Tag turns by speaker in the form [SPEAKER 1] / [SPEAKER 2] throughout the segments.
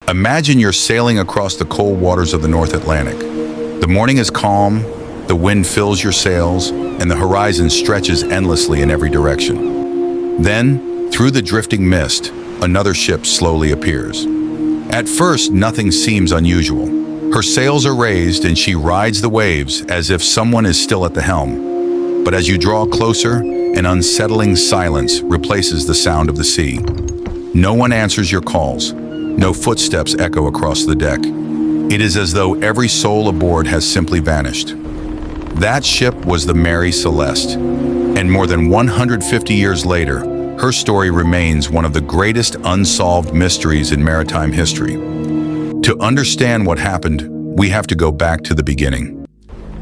[SPEAKER 1] Imagine you're sailing across the cold waters of the North Atlantic. The morning is calm, the wind fills your sails, and the horizon stretches endlessly in every direction. Then, through the drifting mist, another ship slowly appears. At first, nothing seems unusual. Her sails are raised and she rides the waves as if someone is still at the helm. But as you draw closer, an unsettling silence replaces the sound of the sea. No one answers your calls. No footsteps echo across the deck. It is as though every soul aboard has simply vanished. That ship was the Mary Celeste, and more than 150 years later, her story remains one of the greatest unsolved mysteries in maritime history. To understand what happened, we have to go back to the beginning.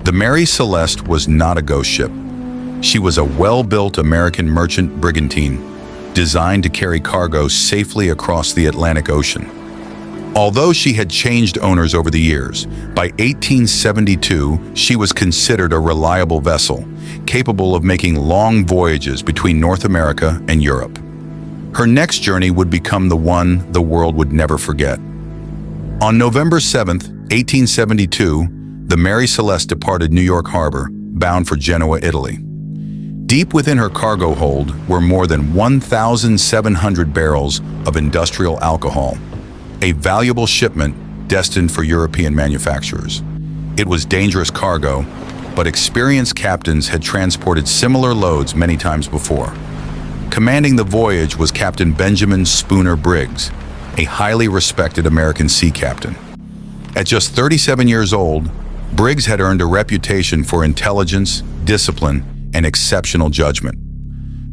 [SPEAKER 1] The Mary Celeste was not a ghost ship. She was a well-built American merchant brigantine, designed to carry cargo safely across the Atlantic Ocean. Although she had changed owners over the years, by 1872 she was considered a reliable vessel, capable of making long voyages between North America and Europe. Her next journey would become the one the world would never forget. On November 7, 1872, the Mary Celeste departed New York Harbor, bound for Genoa, Italy. Deep within her cargo hold were more than 1,700 barrels of industrial alcohol, a valuable shipment destined for European manufacturers. It was dangerous cargo, but experienced captains had transported similar loads many times before. Commanding the voyage was Captain Benjamin Briggs, a highly respected American sea captain. At just 37 years old, Briggs had earned a reputation for intelligence, discipline, and exceptional judgment.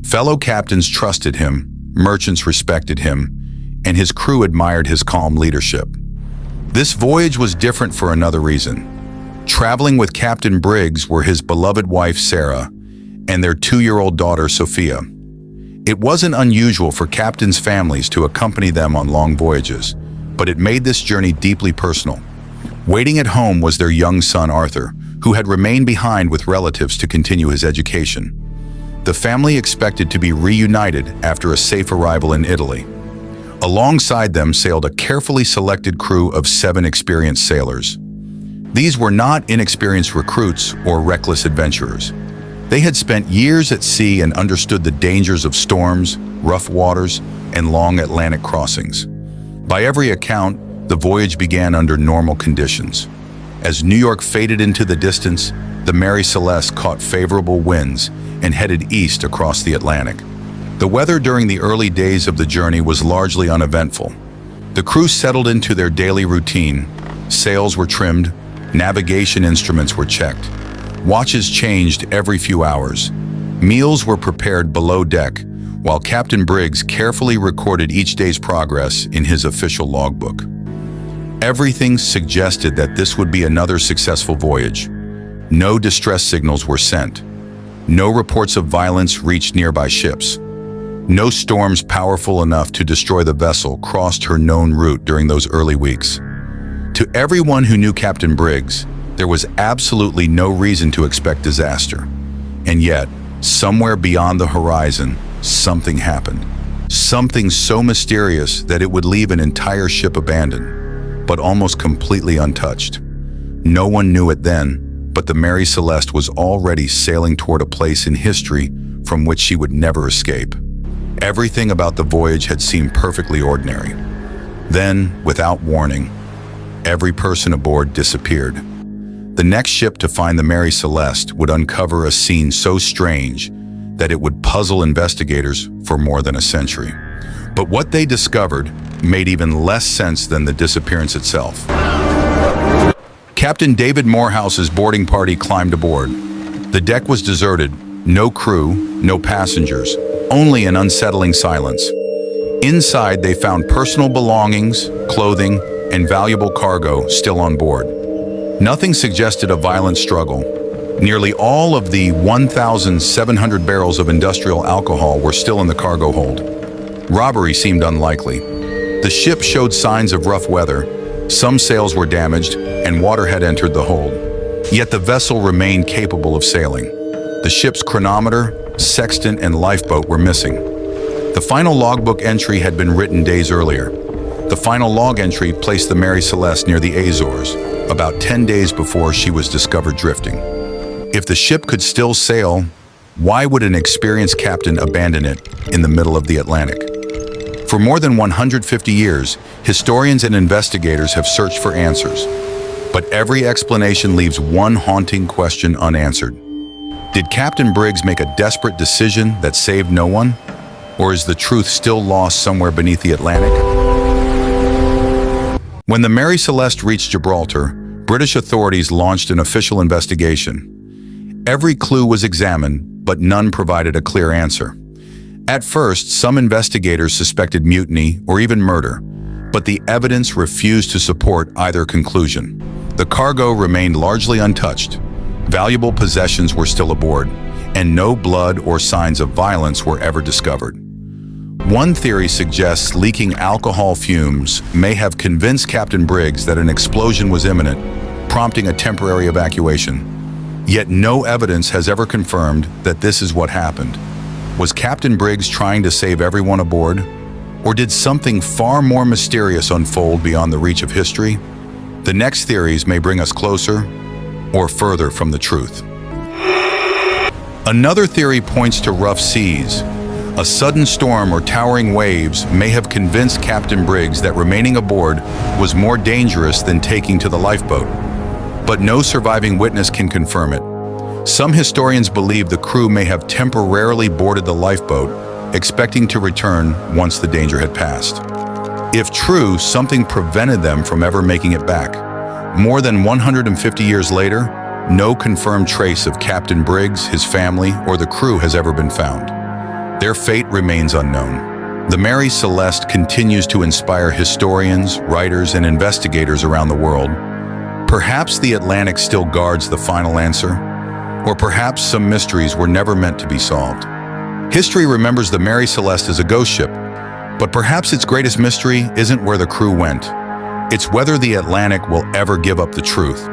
[SPEAKER 1] Fellow captains trusted him, merchants respected him, and his crew admired his calm leadership. This voyage was different for another reason. Traveling with Captain Briggs were his beloved wife Sarah and their 2-year-old daughter Sophia. It wasn't unusual for captains' families to accompany them on long voyages, but it made this journey deeply personal. Waiting at home was their young son Arthur, who had remained behind with relatives to continue his education. The family expected to be reunited after a safe arrival in Italy. Alongside them sailed a carefully selected crew of 7 experienced sailors. These were not inexperienced recruits or reckless adventurers. They had spent years at sea and understood the dangers of storms, rough waters, and long Atlantic crossings. By every account, the voyage began under normal conditions. As New York faded into the distance, the Mary Celeste caught favorable winds and headed east across the Atlantic. The weather during the early days of the journey was largely uneventful. The crew settled into their daily routine. Sails were trimmed, navigation instruments were checked. Watches changed every few hours. Meals were prepared below deck, while Captain Briggs carefully recorded each day's progress in his official logbook. Everything suggested that this would be another successful voyage. No distress signals were sent. No reports of violence reached nearby ships. No storms powerful enough to destroy the vessel crossed her known route during those early weeks. To everyone who knew Captain Briggs, there was absolutely no reason to expect disaster. And yet, somewhere beyond the horizon, something happened. Something so mysterious that it would leave an entire ship abandoned, but almost completely untouched. No one knew it then, but the Mary Celeste was already sailing toward a place in history from which she would never escape. Everything about the voyage had seemed perfectly ordinary. Then, without warning, every person aboard disappeared. The next ship to find the Mary Celeste would uncover a scene so strange that it would puzzle investigators for more than a century. But what they discovered made even less sense than the disappearance itself. Captain David Morehouse's boarding party climbed aboard. The deck was deserted, no crew, no passengers, only an unsettling silence. Inside, they found personal belongings, clothing, and valuable cargo still on board. Nothing suggested a violent struggle. Nearly all of the 1,700 barrels of industrial alcohol were still in the cargo hold. Robbery seemed unlikely. The ship showed signs of rough weather. Some sails were damaged, and water had entered the hold. Yet the vessel remained capable of sailing. The ship's chronometer, sextant, and lifeboat were missing. The final logbook entry had been written days earlier. The final log entry placed the Mary Celeste near the Azores, about 10 days before she was discovered drifting. If the ship could still sail, why would an experienced captain abandon it in the middle of the Atlantic? For more than 150 years, historians and investigators have searched for answers, but every explanation leaves one haunting question unanswered. Did Captain Briggs make a desperate decision that saved no one? Or is the truth still lost somewhere beneath the Atlantic? When the Mary Celeste reached Gibraltar, British authorities launched an official investigation. Every clue was examined, but none provided a clear answer. At first, some investigators suspected mutiny or even murder, but the evidence refused to support either conclusion. The cargo remained largely untouched. Valuable possessions were still aboard, and no blood or signs of violence were ever discovered. One theory suggests leaking alcohol fumes may have convinced Captain Briggs that an explosion was imminent, prompting a temporary evacuation. Yet no evidence has ever confirmed that this is what happened. Was Captain Briggs trying to save everyone aboard? Or did something far more mysterious unfold beyond the reach of history? The next theories may bring us closer or further from the truth. Another theory points to rough seas. A sudden storm or towering waves may have convinced Captain Briggs that remaining aboard was more dangerous than taking to the lifeboat. But no surviving witness can confirm it. Some historians believe the crew may have temporarily boarded the lifeboat, expecting to return once the danger had passed. If true, something prevented them from ever making it back. More than 150 years later, no confirmed trace of Captain Briggs, his family, or the crew has ever been found. Their fate remains unknown. The Mary Celeste continues to inspire historians, writers, and investigators around the world. Perhaps the Atlantic still guards the final answer, or perhaps some mysteries were never meant to be solved. History remembers the Mary Celeste as a ghost ship, but perhaps its greatest mystery isn't where the crew went. It's whether the Atlantic will ever give up the truth.